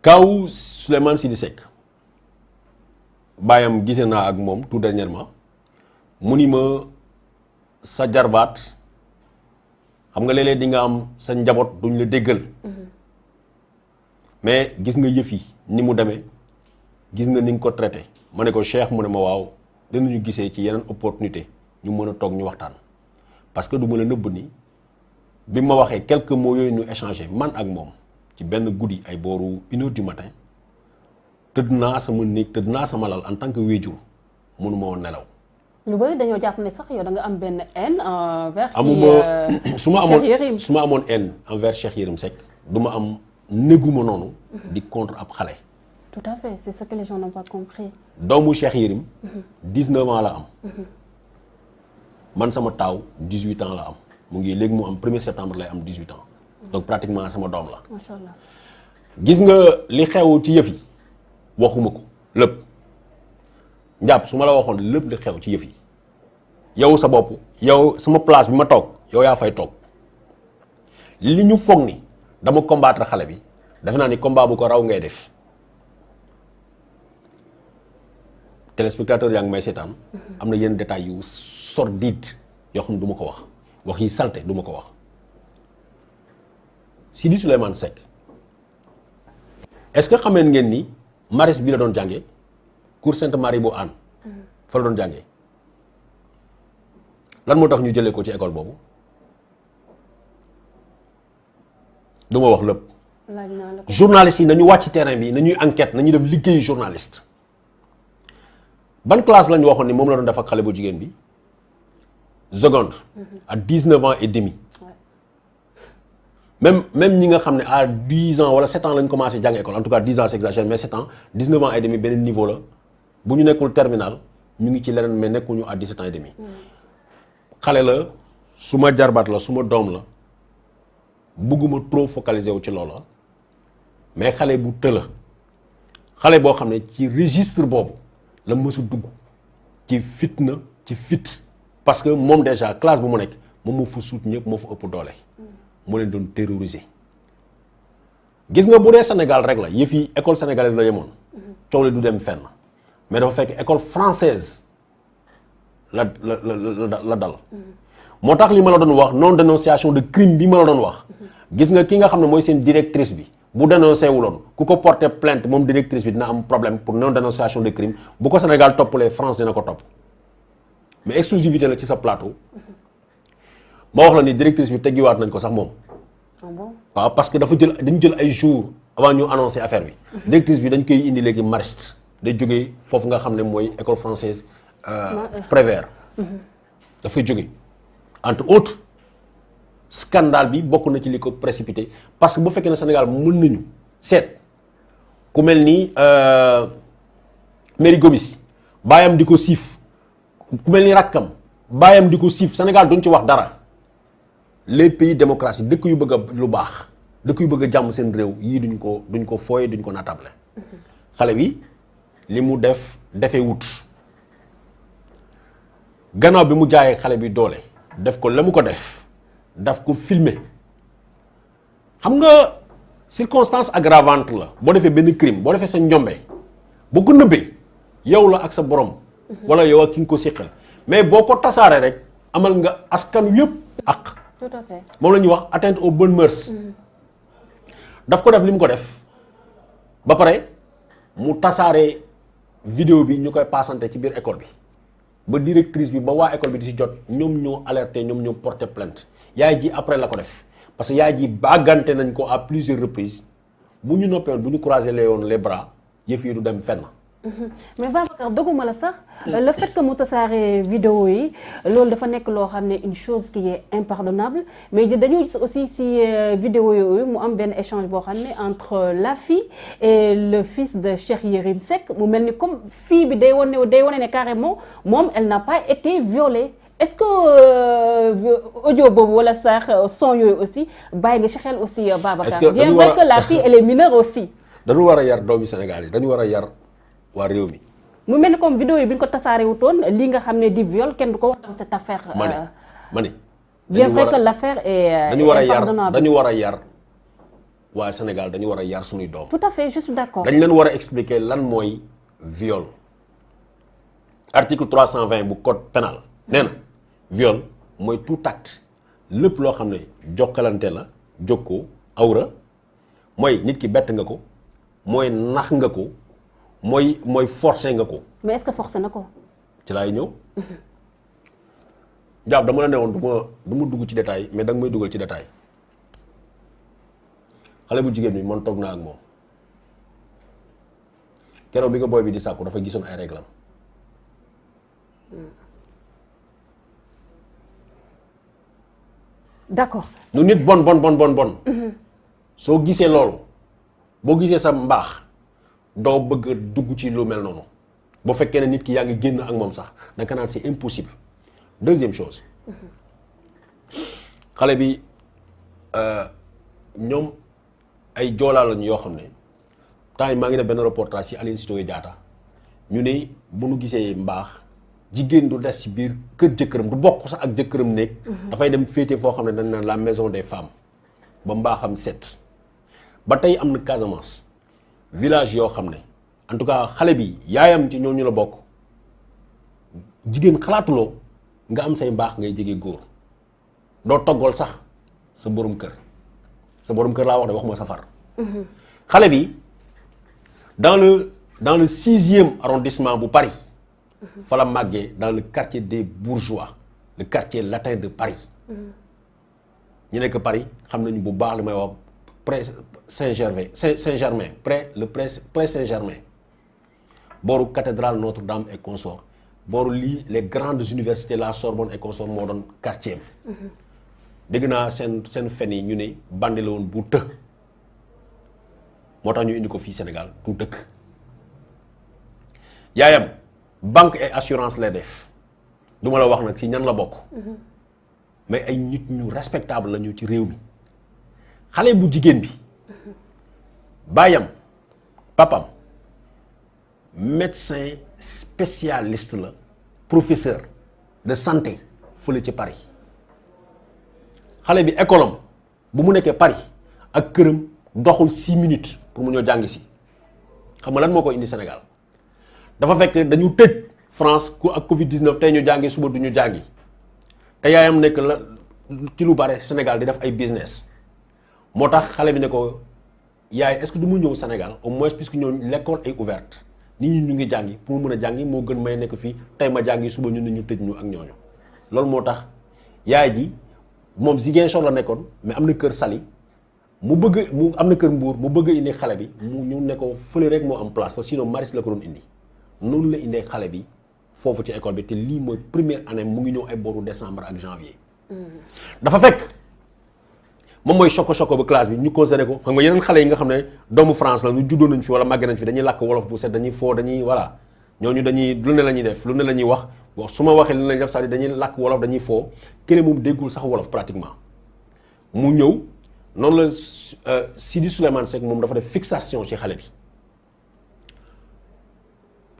Speaker 1: kaawu Souleymane Sidi Seck baayam gisee naa ak moom tout dernièrement mu ni ma sa jarbaat xam nga léeg-léeg di nga am sa njaboot duñ la déggal mais gis nga yëf yi ni mu demee gis nga ni nga ko traité ma ne ko Cheikh mu ne ma waaw danañu gisee ci yeneen opportunité ñu mën a toog ñu waxtaan parce que du ma la nëbb ni bi ma waxee quelques mots yooyu ñu échangé man ak moom ci benn guddi ay booru 1h du matin tëdd naa sama néeg tëdd naa sama lal en tant que wéjur mënuma woon nelaw.
Speaker 2: ñu bëri dañoo jàpp ne sax yow da nga am benn haine envers.
Speaker 1: su ma amoon haine envers Cheikh Yérim Seck du ma am néguma noonu. di contre ab xale.
Speaker 2: tout à fait c'est ce que les gens n'ont pas compris.
Speaker 1: doomu Cheikh Yérim. 19 ans la am. man sama taaw 18 ans la am mu ngi léegi mu am 1er septembre lay am 18 ans. donc pratiquement sama doom la.
Speaker 2: macha allah
Speaker 1: gis nga li xew ci yëf yi waxuma ko lépp njàpp su ma la waxoon lépp li xew ci yëf yi yow sa bopp yow sama place bi ma toog yow yaa fay toog li ñu foog ni dama combattre xale bi defe naa ni combat bu ko raw ngay def téléspectateur yaa ngi may seetaan am na yenn détails yu sordide yoo xam ne du ma ko wax yi salté du ma ko wax Sidi Souleymane Seck est-ce que xameen ngeen ni Maris bi la doon jàngee cours Sainte-Marie bu Hann fa la doon jàngee lan moo tax ñu jëlee ko ci école boobu du ma wax lépp. journalistes yi nañu wàcc terrain bi nañuy enquête nañuy def liggéeyu journaliste ban classe lañu waxoon ni moom la doon def ak xale bu jigéen bi seconde à 19 ans et demi. même ñi nga xam ne à 10 ans wala 7 ans lañ commencé jàng école en tout cas 10 ans c'est exagéré mais 7 ans 19 ans et demi beneen niveau la bu ñu nekkul terminal ñu ngi ci leneen mais nekkuñu à 17 ans et demi. xale la su ma jarbaat la su ma doom la bëgguma trop focaliser wu ci loola mais xale bu tëla xale boo xam ne ci registre boobu la mësu dugg ci fitna ci fit parce que moom déjà classe bu mu nekk moom moo fa suut ñëpp moo fa ëpp doole. moo leen doon terroriser gis nga bu dee Sénégal rek la yëf yi école sénégalaise la yemoon coow li du dem fenn mais dafa fekk école française la dal moo tax li ma la doon wax non dénonciation de crime bi ma la doon wax gis nga ki nga xam ne mooy seen directrice bi bu dénoncé wuloon ku ko porter plainte moom directrice bi dina am problème pour non dénonciation de crime bu ko Sénégal toppalee France dina ko topp mais exclusivité la ci sa plateau ma wax la ni directrice bi teggiwaat nañ ko sax moom. waaw parce que dañu jël ay jours avant ñu annoncer affaire bi. directrice bi dañ koy indi léegi Mariste day jógee foofu nga xam ne mooy école française Prévert. dafay jóge entre autres scandale bi bokk na ci li ko précipité parce que bu fekkee ne Sénégal mën nañu seet ku mel ni Mary Gomis baayam di ko siif ku mel ni rakkam baayam di ko siif Sénégal duñ ci wax dara. les pays démocratie dëkk yu bëgg a lu baax dëkk yu bëgg a jàmm seen réew yii duñ ko fooye duñ ko natable xale bi li mu defee wut gannaaw bi mu jaayee xale bi doole def ko la mu ko daf ko filmer xam nga circonstance aggravante la boo defee benn crime boo defee sa njombe boo ko nëbbee yow la ak sa borom wala yow ak ki nga ko séqal mais boo ko tasaaree rek amal nga askan yëpp ak
Speaker 2: tout à fait
Speaker 1: moom la ñuy wax atteinte aux bonnes mœurs. daf ko def li mu ko def ba pare mu tasaare vidéo bi ñu koy passante ci biir école bi ba directrice bi ba waa école bi di si jot ñoom ñoo alerté ñoom ñoo porté plainte yaay ji après la ko def parce que yaay ji bàggante nañ ko à plusieurs reprises bu ñu noppewoon bu ñu croiser les bras yëf yi du dem fenn.
Speaker 2: mais Babacar doguma la sax le fait que mu tasaare vidéo yi loolu dafa nekk loo xam ne une chose qui est impardonnable mais dañoo gis aussi si vidéo yooyu mu am benn échange boo xam ne entre la fille et le fils de Cheikh Yérim Seck mu mel ni comme fille bi day wane ne carrément moom elle n'a pas été violée est-ce que audio boobu wala sax son yooyu aussi bàyyi nga ci xel aussi Babacar. bien vrai que la fille elle est mineure aussi.
Speaker 1: dañu war a yar doomi Sénégal yi dañu war a yar waa réew mi.
Speaker 2: mu mel ni comme vidéo yi bi ñu ko tasaare wutoon li nga xam ne di viol kenn du ko wax dans cette affaire.
Speaker 1: ma ne
Speaker 2: bien vrai que l'affaire est impardonnable.
Speaker 1: dañu war a yar waa Sénégal dañu war a yar suñuy doom.
Speaker 2: tout à fait je suis d'accord.
Speaker 1: dañ leen war a expliquer lan mooy viol. article 320 bu code pénal nee na viol mooy tout acte lépp loo xam ne jokkalante la jokkoo awra mooy nit ki bett nga ko mooy nax nga ko mooy forcé nga ko.
Speaker 2: mais est-ce que forcé na ko.
Speaker 1: ci laay ñëw. Diab dama la ne woon du ma dugg ci détail mais danga may dugal ci détail xale bu jigéen bi man toog naa ak moom keroog bi nga booy bi di sàkku dafa gisoon ay réglam
Speaker 2: d'accord.
Speaker 1: nu nit bon. soo gisee loolu boo gisee sa mbaax doo bëgg a dugg ci lu mel noonu boo fekkee ne nit ki yaa ngi génn ak moom sax danga naan c'est impossible. deuxième chose xale bi ñoom ay joolaa lañu yoo xam ne temps yi maa ngi def benn reportage ci Aline Sitoé Diatta ñu ne bu nu gisee mbaax jigéen du des ci biir kër jëkkëram du bokk sax ak jëkkëram nekk. dafay dem féete foo xam ne dañ naan la maison des femmes ba mbaaxam set. ba tey am na Casamance village yoo xam ne en tout cas xale bi yaayam ci ñooñu la bokk jigéen xalaatuloo nga am say mbaax ngay jege góor doo toggal sax sa borom kër laa wax de waxuma sa far. xale bi dans le 6e arrondissement bu Paris. fa la màggee dans le quartier des bourgeois le quartier latin de Paris. ñu nekk Paris xam nañu bu baax li may wax près Saint-Germain près Saint-Germain booru cathédrale Notre-Dame et consort booru lii les grandes universités la Sorbonne et consort moo doon quartier am. dégg naa seen fen yi ñu ne bandi la woon bu të moo tax ñu indi ko fii Sénégal du dëkk yaayam banque et assurance lay def du ma la wax nag ci ñan la bokk. mais ay nit ñu respectable la ñu ci réew mi xale bu jigéen bi baayam papam médecin spécialiste la professeur de santé fële ci Paris xale bi école am bu mu nekkee Paris ak këram doxul 6 minutes pour mu ñëw jàngi si xam nga lan moo ko indi Sénégal dafa fekk dañu tëj France ku ak Covid 19 tey ñu jàngi suba du ñu jàngi. te yaayam nekk la ci lu bare Sénégal di def ay business moo tax xale bi ne ko yaay est-ce que du mu ñëw Sénégal au moins puisque ñoo l'école est ouverte nit ñi ñu ngi jàngi pour mu mën a jàngi moo gën may nekk fii tey ma jàngi suba ñu ne ñu tëj ñu ak ñooñu loolu moo tax yaay ji moom Ziguinchor la nekkoon mais am na kër Saly mu am na kër Mbour mu bëgg indi xale bi mu ñu ne ko fële rek moo am place parce que sinon Maris la ko doon indi noonu la indee xale bi foofu ci école bi te lii mooy première année mu ngi ñëw ay boru décembre ak janvier. dafa fekk moom mooy choco ba classe bi ñu considéré ko xam nga yeneen xale yi nga xam ne doomu France la ñu juddoo nañ fi wala màgg nañ fi dañuy làkk wolof bu set dañuy foo dañuy voilà ñooñu dañuy lu ne la ñuy def lu ne la ñuy wax bon su ma waxee lu ne la ñuy def c'est-à-dire dañuy làkk wolof dañuy foo keneen moom déggul sax wolof pratiquement mu ñëw noonu la Sidi Souleymane Seck moom dafa def fixation ci xale bi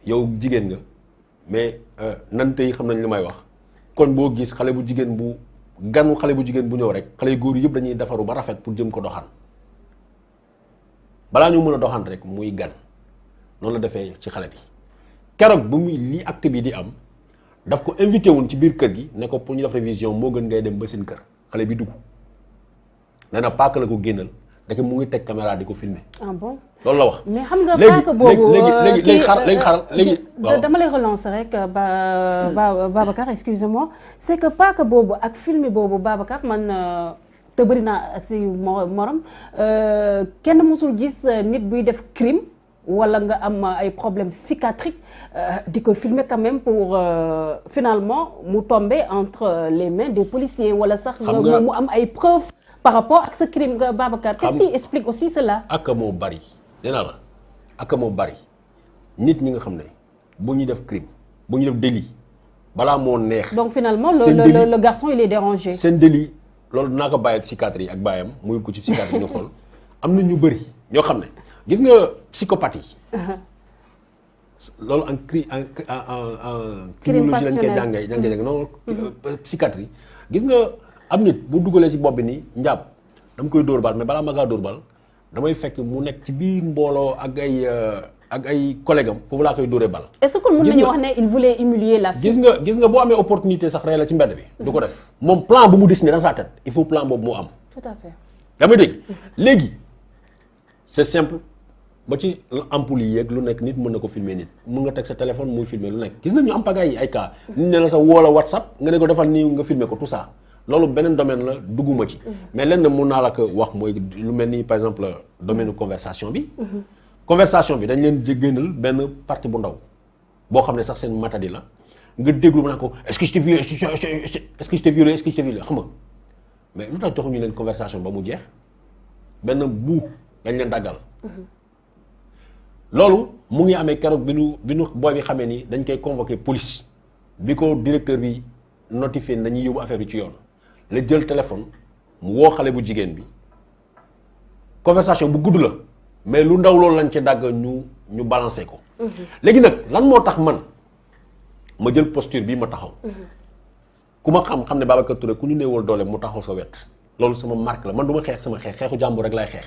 Speaker 1: yow jigéen nga. mais nan tey xam nañ li may wax koñ boo gis xale bu jigéen bu ganu xale bu jigéen bu ñëw rek xale yu góor yëpp dañuy defaru ba rafet pour jëm ko doxaan balaa ñu mën a doxaan rek muy gan noonu la defee ci xale bi keroog bu muy lii acte bi di am daf ko invité woon ci biir kër gi ne ko pour ñu def révision moo gën ngay dem ba seen kër xale bi dugg nee na paaka la ko génnal ndeke mu ngi teg caméra di ko filmer.
Speaker 2: ah bon
Speaker 1: loolu la wax.
Speaker 2: mais xam nga paaka boobu
Speaker 1: léegi
Speaker 2: dama lay relancer rek Babacar excusez-moi c'est que paaka boobu ak film boobu Babacar man te bëri naa si morom kenn mësul gis nit buy def crime wala nga am ay problèmes psychiatriques di ko filmer quand même pour finalement mu tomber entre les mains des policiers wala sax mu am ay preuves par rapport ak sa crime nga Babacar. qu'est-ce qui explique aussi cela.
Speaker 1: ak moo bari nee naa la ak moo bari nit ñi nga xam ne bu ñuy def crime bu ñuy def délit balaa moo neex.
Speaker 2: donc finalement
Speaker 1: seen délit
Speaker 2: le garçon il est dérangé.
Speaker 1: seen délit loolu dinaa ko bàyyi psychiatre yi ak bàyyam muy ko ci psychiatre yi ñu xool am na ñu bëri ñoo xam ne gis nga psychopathe yi. loolu en criminologie lañ koy jàngee non psychiatrie gis nga am nit bu dugalee ci bopp bi ni njàpp dama koy dóor bal mais balaa ma kaa dóor bal damay fekk mu nekk ci biir mbooloo ak ay collègue am foofu laa koy dóoree bal.
Speaker 2: est-ce que kon mën nañu wax ne il voulait humilier la fille.
Speaker 1: gis nga boo amee opportunité sax rey la ci mbedd bi. du ko def moom plan bu mu dessiné dans sa tête il faut plan boobu moo am.
Speaker 2: tout à fait.
Speaker 1: yaa may dégg léegi c'est simple. ba ci ampoule yi yeeg lu nekk nit mën na ko filmer nit mën nga teg sa téléphone muy filmer lu nekk gis nañu am pagaay yi ay cas nit ne la sa woo la WhatsApp nga ne ko defal nii nga filmer ko tout ça loolu beneen domaine la dugguma ci mais lenn mun naa la ko wax mooy lu mel ni par exemple domaine conversation bi conversation bi dañ leen génnal benn partie bu ndaw boo xam ne sax seen matadi la nga déglu ba naan ko est-ce que je t'ai violé est-ce que je t'ai violé est-ce que je t'ai violé xam nga mais lu tax joxuñu leen conversation ba mu jeex benn bu dañ leen daggal loolu mu ngi amee keroog bi nu booy bi xamee ni dañ koy convoquer police bi ko directeur bi notifié dañuy yóbbu affaire bi ci yoon la jël téléphone mu woo xale bu jigéen bi conversation bu gudd la mais lu ndaw loolu lañ ci dagg ñu balancé ko. léegi nag lan moo tax man ma jël posture bi ma taxaw. ku ma xam ne Babacar Touré ku ñu néewal doole mu taxaw sa wet loolu sama marque la man du ma xeex sama xeexu jàmbur rek laay xeex.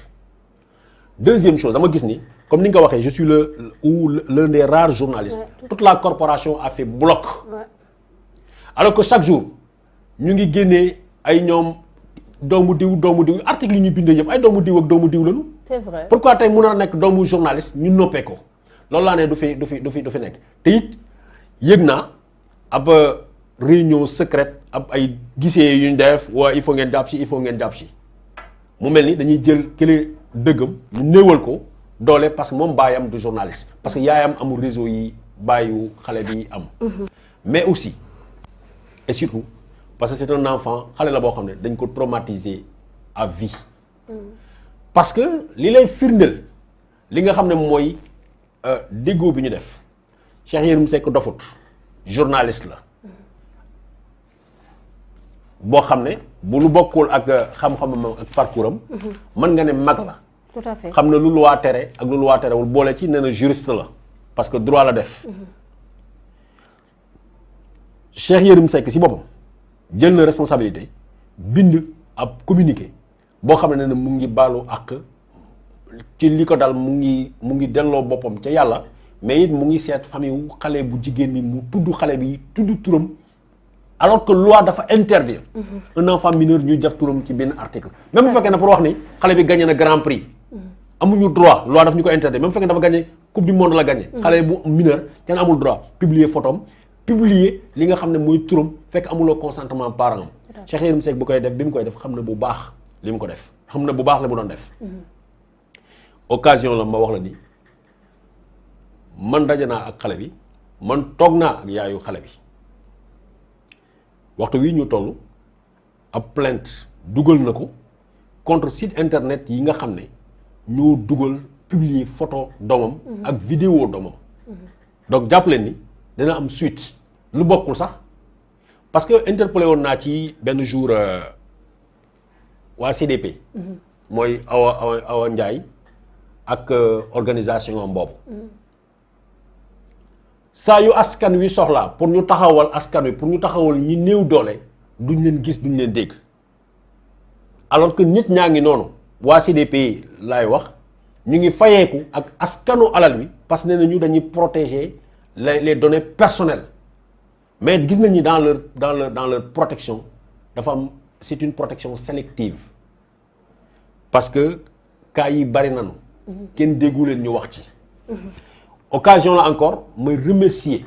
Speaker 1: Deuxième chose dama gis ni comme ni nga ko waxee je suis l'un des rares journalistes toute la corporation a fait bloc alors que chaque jour ñu ngi génnee ay ñoom doomu diw article yi ñu bindee yëpp ay doomu diw ak doomu diw lañu.
Speaker 2: c'est vrai.
Speaker 1: pourquoi tey mun a nekk doomu journaliste ñu noppee ko loolu laa ne du fi nekk te it yëg naa ab réunion secrète ab ay gisee yu ñu def waa il faut ngeen jàpp ci mu mel ni dañuy jël kële dëggam ñu néewal ko doole parce que moom baayam du journaliste parce que yaayam amul réseau yi baayu xale bi am. mais aussi et surtout parce que c'est un enfant xale la boo xam ne dañ ko traumatiser à vie. parce que li lay firndeel li nga xam ne mooy déggoo bi ñu def Cheikh Yérim Seck dofut journaliste la boo xam ne bu lu bokkul ak xam-xamam ak parcours am. mën nga ne mag la.
Speaker 2: tout à fait
Speaker 1: xam na lu loi tere ak lu loi terewul boole ci nee na juriste la parce que droit la def. Cheikh Yérim Seck si boppam jël na responsabilité bind ab communiqué boo xam ne mu ngi baalu ak ci li ko dal mu ngi delloo boppam ca yàlla mais it mu ngi seet famille wu xale bu jigéen bi mu tudd xale bi tudd turam alors que loi dafa interdire un enfant mineur ñuy def turam ci benn article même bu fekkee ne pour wax ni xale bi gagné na grand prix amuñu droit loi daf ñu ko interdire même bu fekkee dafa gagné coupe du monde la gagné xale bu mineur kenn amul droit publier photom publier li nga xam ne mooy turam fekk amuloo consentement parent am Cheikh Yérim Seck bu koy def bi mu koy def xam na bu baax li mu ko def xam na bu baax la mu doon def occasion la ma wax la ni man daje naa ak xale bi man toog naa ak yaayu xale bi waxtu wi ñu toll ab plainte dugal na ko contre site internet yi nga xam ne ñoo dugal publier photo doomam ak vidéo doomam donc jàpp leen ni dina am suite lu bokkul sax parce que interpellé woon naa ci benn jour waa CDP mooy Awa Ndiaye ak organisation am boobu saa yu askan wi soxlaa pour ñu taxawal askan wi pour ñu taxawal ñi néew doole duñ leen gis duñ leen dégg alors que nit ñaa ngi noonu waa CDP laay wax ñu ngi fayeeku ak askanu alal wi parce que nee na ñu dañuy protéger les données personnelles mais gis nañu dans leur protection dafa am c'est une protection sélective parce que cas yi bari nañu kenn déggu leen ñu wax ci occasion la encore may remercier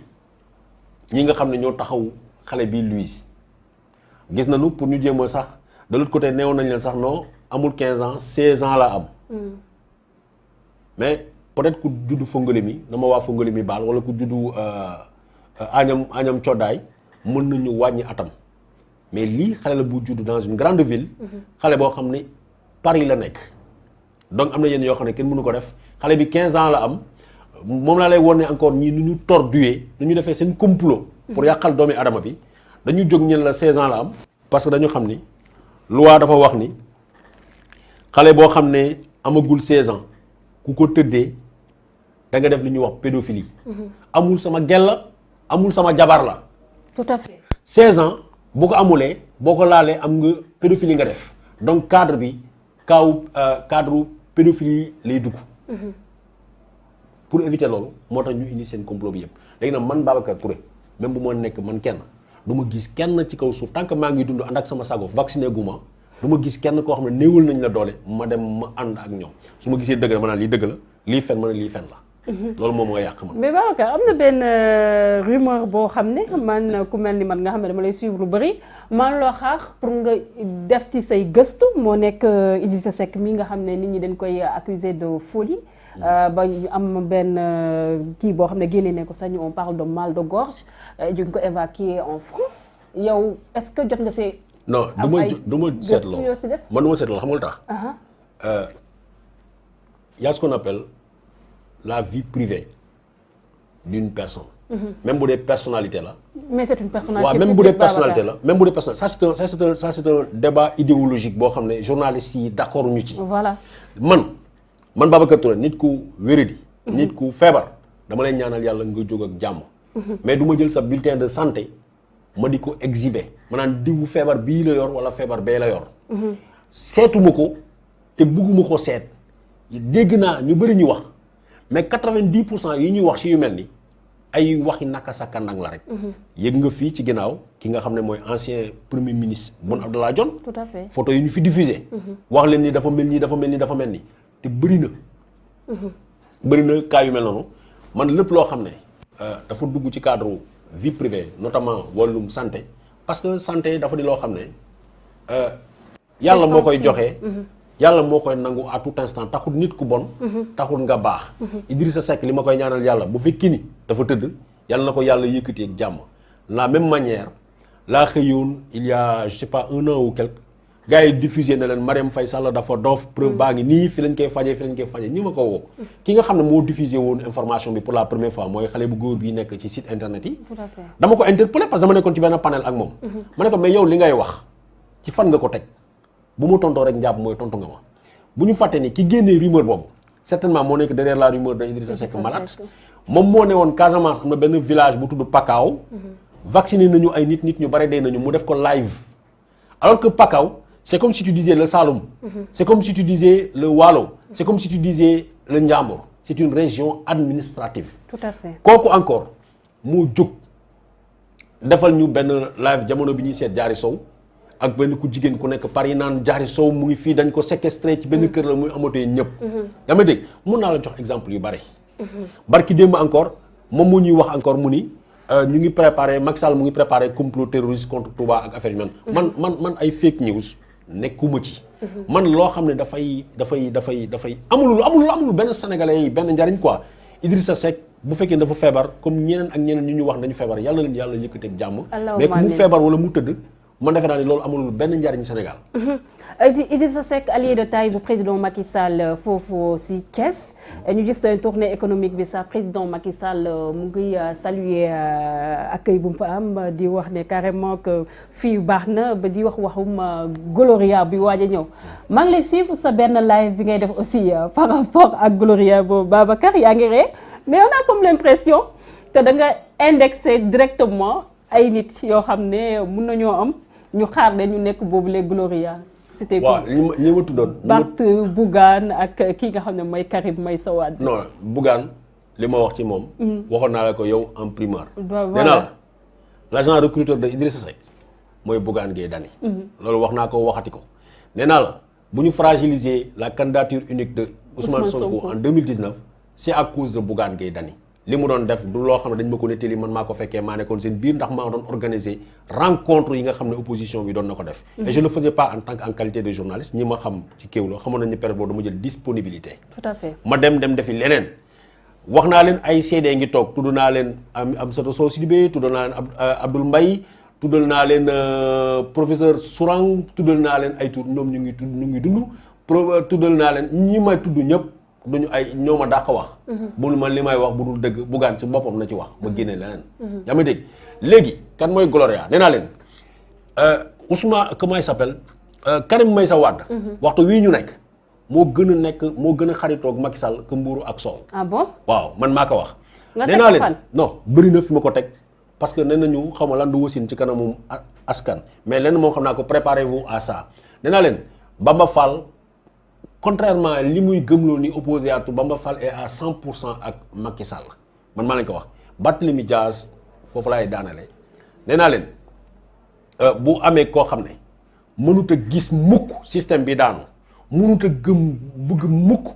Speaker 1: ñi nga xam ne ñoo taxaw xale bi Louise gis nañu pour ñu jéem a sax de l'autre côté neewoon nañ leen sax non amul 15 ans 16 ans la am mais peut-être ku juddu Fongolimbi dama waa Fongolimbi baal wala ku juddu Agnam Coddaay mën nañu wàññi atam mais lii xale la bu juddu dans une grande ville xale boo xam ne Paris la nekk donc am na yenn yoo xam ne kenn mënu ko def xale bi 15 ans la am moom laa lay won ne encore ñii nu ñu tordurer nu ñu defee seen complot pour yàqal doomi adama bi dañu jóg ñen la 16 ans la am parce que dañu xam ni loi dafa wax ni xale boo xam ne amagul 16 ans ku ko tëddee da nga def li ñuy wax pédophilie. amul sama gel la amul sama jabar la.
Speaker 2: tout à fait.
Speaker 1: 16 ans boo ko amulee boo ko laalee am nga pédophilie nga def donc cadre bi cadre pédophilie lay dugg. pour éviter loolu moo tax ñu indi seen complot bi yëpp léegi nag man Babacar Touré même bu ma nekk man kenn du ma gis kenn ci kaw suuf tant que maa ngi dund ànd ak sama sago vacciné gu ma du ma gis kenn koo xam ne néewal nañ la doole ma dem ma ànd ak ñoom su ma gisee dëgg la ma naan lii dëgg la lii fen ma ne lii fen la. loolu moom mooy yàq man.
Speaker 2: mais Babacar am na benn rumeur boo xam ne man ku mel ni man nga xam ne dama lay suivre lu bëri man loo xaar pour nga def ci say gëstu moo nekk Idrissa Seck mi nga xam ne nit ñi dañ koy accuser de folie. ba ñu am benn kii boo xam ne génne ne ko sax ñu on parle de mal de gorge ñu ngi ko évacuer en France yow est-ce que jot nga see.
Speaker 1: non du ma seetloo man du ma seetloo xam nga lu tax. y a ce qu'on appelle la vie privée d'une personne. Même bu dee personnalité la.
Speaker 2: mais c'est une personnalité.
Speaker 1: waaw même bu dee personnalité la même bu dee personnalité ça c'est un débat idéologique boo xam ne journalistes yi d'accord ñu ci.
Speaker 2: voilà
Speaker 1: man Babacar Touré nit ku wéradi. nit ku feebar dama lay ñaanal yàlla nga jóg ak jàmm. mais du ma jël sa bulletin de santé ma di ko exhiber maanaam diwu feebar bii la yor wala feebar bee la yor. seetuma ko te bugguma ko seet dégg naa ñu bëri ñu wax mais 90% yi ñuy wax ci yu mel ni ay waxi naka sa kandang la rek. yëg nga fii ci ginnaaw ki nga xam ne mooy ancien premier ministre Boun Abdallah Dionne.
Speaker 2: tout à fait
Speaker 1: photo yi ñu fi diffusé. wax leen ni dafa mel nii dafa mel ni dafa mel ni. te bëri na. bëri na cas yu mel noonu man lépp loo xam ne dafa dugg ci cadre vie privée notamment wàllum santé parce que santé dafa di loo xam ne yàlla moo koy joxe. yàlla moo koy nangu à tout instant taxul nit ku bon. taxul nga baax. Idrissa Seck li ma koy ñaanal yàlla bu fekki ni dafa tëdd yàlla na ko yàlla yëkkati ak jàmm la même manière laa xëyoon il y a je sais pas 1 an ou quelque. gars yi diffusé na leen Marième Faye Sall dafa doof preuve baa ngi nii fi lañ koy fajee ñi ma ko woo ki nga xam ne moo diffusé woon information bi pour la première fois mooy xale bu góor bi nekk ci site internet yi dama ko interpellé parce que dama nekkoon ci benn panel ak moom ma ne ko mais yow li ngay wax ci fan nga ko teg bu ma tontoo rek njàpp mooy tontu nga ma bu ñu fàtte ni ki génnee rumeur boobu certainement moo nekk derrière la rumeur de Idrissa Seck malade moom moo ne woon Casamance am na benn village bu tudd Pakao vacciné nañu ay nit ñu bare dee nañu mu def ko live alors que Pakao c'est comme si tu disais le Saloum. C'est comme si tu disais le Waalo. C'est comme si tu disais le Ndiambour. C'est une région administrative.
Speaker 2: Tout à fait.
Speaker 1: kooku encore moo jóg defal ñu benn live jamono bi ñuy seet Diary Sow ak benn ku jigéen ku nekk Paris naan Diary Sow mu ngi fii dañ ko séquestré ci benn kër la muy amatee ñëpp. yaa ma dégg mun naa la jox exemple yu bari. barki démb encore moom moo ñuy wax encore mu ni ñu ngi préparé Macky Sall mu ngi préparé complot terroriste contre Touba ak affaire yu mel. man ay fake news. nekkuma ci man loo xam ne dafay amul benn sénégalais yi benn njariñ quoi Idrissa Seck bu fekkee dafa feebar comme ñeneen ak ñeneen ñu wax dañu feebar yàlla leen yàlla yëkkateeg jàmm mais ku mu feebar wala mu tëdd man defe naa ni loolu amul benn njariñ Sénégal.
Speaker 2: Idrissa Seck allié de taille bu président Macky Sall foofu si Thiès ñu gis tournée économique bi sax président Macky Sall mu ngi saluer accueil bu mu fa am di wax ne carrément que fii baax na ba di waxum Gloria bi waaj a ñëw maa ngi lay suivre sa benn live bi ngay def aussi par rapport ak Gloria boobu Babacar yaa ngi ree mais on a comme l'impression que da nga indexé directement ay nit yoo xam ne mun nañoo am ñu xaar leen ñu nekk boobu les Gloria. c'était
Speaker 1: waaw ñi ma tuddoon.
Speaker 2: Barth Bougane ak kii nga xam ne mooy Karim Meïssa Wade.
Speaker 1: non Bougane li ma wax ci moom. waxoon naa la ko yow en primeur.
Speaker 2: voilà
Speaker 1: nee naa la l'agent recruteur de Idrissa Seck mooy Bougane Gueye Dany. loolu wax naa ko waxati ko. nee naa la bu ñu fragiliser la candidature unique de Ousmane Sonko en 2019 c'est à cause de Bougane Gueye Dany. li mu doon def du loo xam ne dañ ma ko nettali man maa ko fekkee maa nekkoon seen biir ndax maa doon organiser rencontre yi nga xam ne opposition bi doon na ko def. et je le faisais pas en qualité de journaliste ñi ma xam ci Kéwoulo xamoon nañu période boobu dama jël disponibilité.
Speaker 2: tout à fait
Speaker 1: ma dem defi leneen. wax naa leen ay CD ngi toog tudd naa leen Amsatou Sow Sidibé tudd naa leen Abdoul Mbaye tuddal naa leen professeur Sourang tuddal naa leen ay tur ñoom ñu ngi dund tuddal naa leen ñi may tudd ñëpp. duñu ay ñoo ma dàq wax. bul ma li may wax bu dul dëgg Bougane ci boppam na ci wax ma génne leneen. yaa ma dégg léegi kan mooy Gloria nee naa leen Ousmane comment il s'appelle Karim Meïssa Wade. waxtu wii ñu nekk moo gën a xaritoog Macky Sall que mbuuru ak soow.
Speaker 2: ah bon
Speaker 1: waaw man maa ko wax.
Speaker 2: nga
Speaker 1: nee
Speaker 2: teg
Speaker 1: naa
Speaker 2: ko
Speaker 1: leen
Speaker 2: fan
Speaker 1: non bëri na fi ma ko teg parce que nee nañu xaw ma lan du wasin ci kanamu askan mais lenn moom xam naa ko préparez-vous à ça nee naa leen Bamba Fall contrairement li muy gëmloo ni opposé à tout Bamba Fall est à 100% ak Macky Sall man maa leen ko wax Barthélémy Dias foofu laay daanale nee naa leen bu amee koo xam ne mënut a gis mukk système bi daanu mënut a bëgg mukk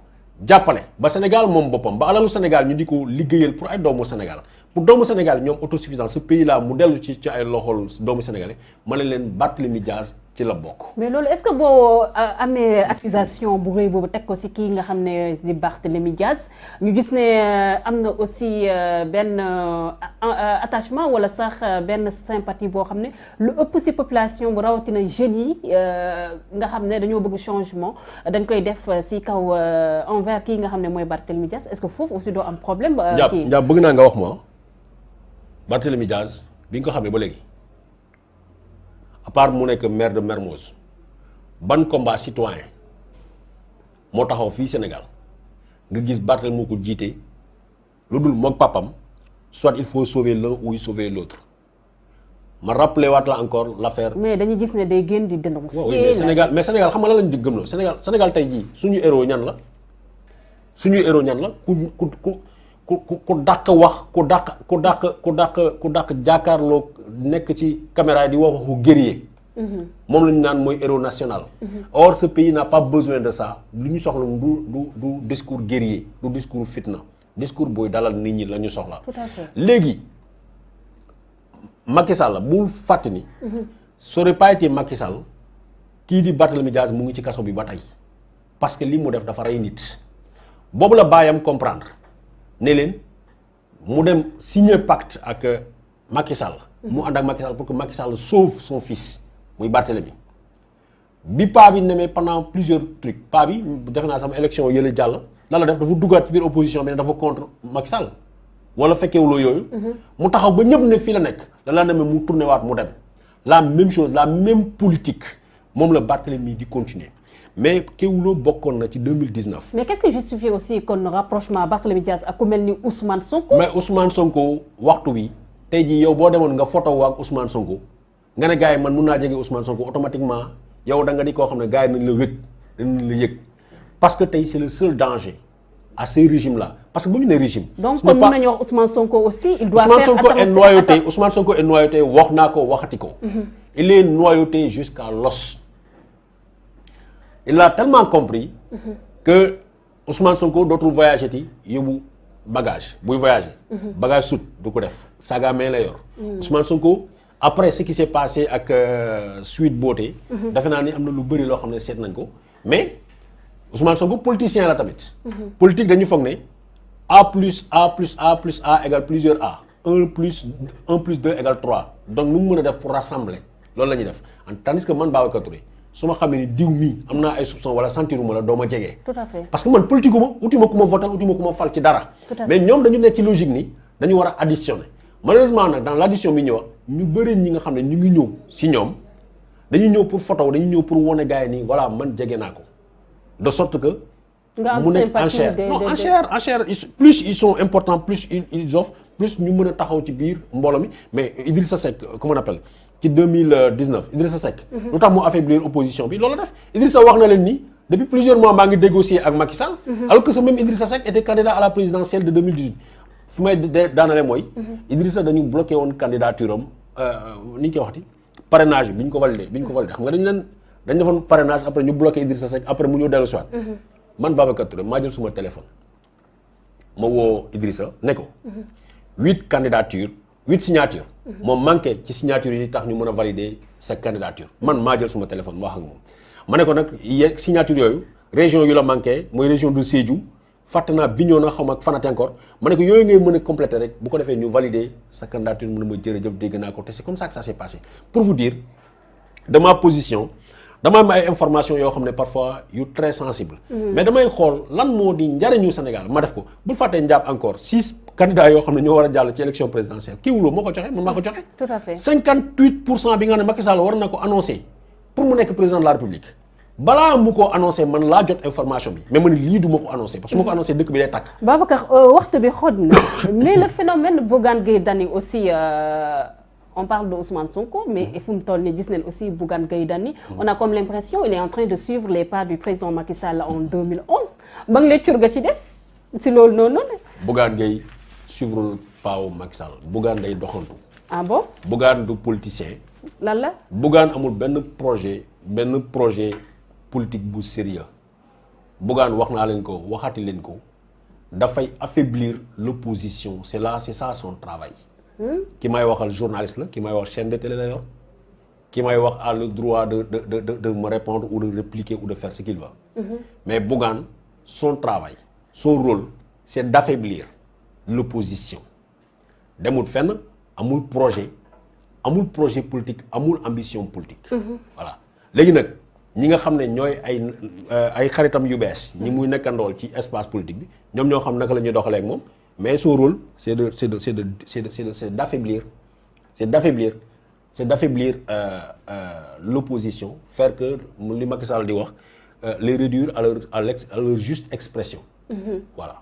Speaker 1: jàppale ba Sénégal moom boppam ba alalu Sénégal ñu di ko liggéeyal pour ay doomu Sénégal pour doomu Sénégal ñoom autosuffisance ce pays là mu dellu ci ay loxol doomu sénégalais ma ne leen Barthélémy Dias ci la bokk.
Speaker 2: mais loolu est-ce que boo amee accusation bu rëy boobu teg ko ci kii nga xam ne di Barthélémy Dias ñu gis ne am na aussi benn attachement wala sax benn sympathie boo xam ne lu ëpp ci population bu rawatina jeunes yi nga xam ne dañoo bëgg changement dañ koy def ci kaw envers kii nga xam ne mooy Barthélémy Dias est-ce que foofu aussi doo am problème. kii
Speaker 1: Ndiaye bëgg naa nga wax ma Barthélémy Dias bi nga ko xamee ba léegi. à part mu nekk maire de Mermoz ban combat citoyen moo taxaw fii Sénégal nga gis Barthélémy moo ko jiite lu dul moom papam soit il faut sauver l'un ou sauver l'autre ma rappelé waat la encore l'affaire.
Speaker 2: mais dañuy gis ne day génn di dénoncer.
Speaker 1: oui mais Sénégal xam nga lan lañu di gëmloo Sénégal tey jii suñu héros ñan la ku dàq wax ku dàq jàkkaarloo nekk ci caméra yi di wax waxu guerrier. moom la ñu naan mooy héros national. or ce pays n'a pas besoin de ça lu ñu soxla du discours guerrier du discours fitna discours booy dalal nit ñi la ñu soxla.
Speaker 2: tout à fait
Speaker 1: léegi Macky Sall bul fàtte ni. ça aurait pas été Macky Sall kii di Barthélémy Dias mu ngi ci kaso bi ba tey parce que li mu def dafa rey nit boobu la baayam comprendre. ne leen mu dem signer pacte ak Macky Sall. mu ànd ak Macky Sall pour que Macky Sall sauve son fils muy Barthélémy bi paa bi nemee pendant plusieurs trucs paa bi defe naa sama élection yële jàll la def dafa duggaat ci biir opposition bi ne dafa contre Macky Sall wala fekkeewuloo yooyu. mu taxaw ba ñëpp ne fii la nekk la demee mu tourné waat mu dem la même chose la même politique moom la Barthélémy di continuer. mais Kewoulo bokkoon na ci 2019.
Speaker 2: mais qu'est-ce qui justifie aussi kon rapprochement Barthélémy Dias ak ku mel ni Ousmane Sonko.
Speaker 1: mais Ousmane Sonko waxtu bi tey jii yow boo demoon nga photo ak Ousmane Sonko nga ne gars yi man mun naa jege Ousmane Sonko automatiquement yow da nga di koo xam ne gars yi nañ la wég dañ la yëg parce que tey c'est le seul danger à ces régimes là parce que bu ñu nee régime.
Speaker 2: donc comme mën nañu wax Ousmane Sonko aussi. il doit
Speaker 1: Ousmane
Speaker 2: faire
Speaker 1: Sonko est noyauté Ousmane Sonko est noyauté wax naa ko waxati ko. il est noyauté jusqu'à l'os. il a tellement compris que Ousmane Sonko dootul voyager ti yóbbu bagage buy voyager. bagage sut du ko def saga main la yor. Ousmane Sonko après ce qui s'est passé ak Sweet Beauté. defe naa ni am na lu bëri loo xam ne seet nañ ko mais Ousmane Sonko politicien la tamit. politique dañu foog ne A plus A égale plusieurs A 1 plus 2 égale 3 donc nu mu mën a def pour rassembler loolu la ñuy def tandis que man Babacar Touré. su ma xamee ni diw mii am naa ay soupçons wala sentiruma la doo ma jege.
Speaker 2: tout à fait
Speaker 1: parce que man politique ma uti ma ku ma votal uti ma ku ma fal ci dara. mais ñoom dañu nekk ci logique ni dañu war a additionner malheureusement nag dans l'addition bi ñu wax ñu bëri ñi nga xam ne ñu ngi ñëw si ñoom dañuy ñëw pour photo dañuy ñëw pour wane gars yi nii voilà man jege naa ko de sorte que. mu nekk en chair non en chair plus ils sont importants plus ils offrent plus ñu mën a taxaw ci biir mbooloo mi mais Idrissa Seck comment on appelle. ci 2019 Idrissa Seck. lu tax mu affaiblir opposition bi loolu def Idrissa wax na leen ni depuis plusieurs mois maa ngi négocier ak Macky Sall. alors que ce même Idrissa Seck était candidat à la présidentielle de 2018. fu may daanale mooy. Idrissa dañu bloqué woon candidature am ni ñu koy waxati parrainage bi ñu ko validé xam nga dañu defoon parrainage après ñu bloqué Idrissa Seck après mu ñëw dellu si waat. man Babacar Touré maa jël suma téléphone ma woo Idrissa ne ko. 8 candidatures 8 signatures. moom manqué ci signature yi tax ñu mën a valider sa candidature man maa jël suma téléphone ma wax ak moom ma ne ko nag signature yooyu région yu la manqué mooy région de Sédhiou fàtte naa Bignona xaw ma ak Fanaté encore ma ne ko yooyu ngay mën a compléter rek bu ko defee ñu valider sa candidature mën a ma jërëjëf dégg naa ko te c'est comme ça que ça s'est passé pour vous dire de ma position dama am ay information yoo xam ne parfois yu très sensible mais damay xool lan moo di njariñu Sénégal ma def ko bul fàttee njàpp encore 6 candidats yoo xam ne ñoo war a jàll ci élection présidentielle kii wuloo moo ko joxe man maa ko joxe.
Speaker 2: tout à fait
Speaker 1: 58% bi nga xam ne Macky Sall war na ko annoncé pour mu nekk président de la République balaa mu ko annoncé man laa jot information bi mais man lii du ma ko annoncé parce que su ma ko annoncé dëkk bi day tàkk.
Speaker 2: Babacar waxtu bi xoj na mais le phénomène Bougane Gueye Dany aussi on parle de Ousmane Sonko mais fu mu toll nii gis nañ aussi Bougane Gueye Dany on a comme l'impression il est en train de suivre les pas du président Macky Sall en 2011 ba nga lecture nga ci def si loolu noonu noonu.
Speaker 1: Bougane Gueye suivre pas wu Macky Sall Bougane day doxantu.
Speaker 2: ah bon
Speaker 1: Bougane du politicien.
Speaker 2: lan la.
Speaker 1: Bougane amul benn projet politique bu sérieux Bougane wax naa leen ko waxati leen ko dafay affaiblir l'opposition c'est ça son travail. ki may waxal journaliste la ki may wax chaîne de télé la yor ki may wax a le droit de me répondre ou de répliquer ou de faire ce qu'il veut. Mais Bougane son travail son rôle c'est d'affaiblir l'opposition demul fenn amul projet politique amul ambition politique. Voilà léegi nag ñi nga xam ne ñooy ay xaritam yu bees ñi muy nekkandool ci espace politique bi ñoom ñoo xam naka la ñuy doxalee ak moom mais son rôle c'est d'affaiblir l'opposition faire que li Macky Sall di wax les réduire à leur juste expression. Voilà.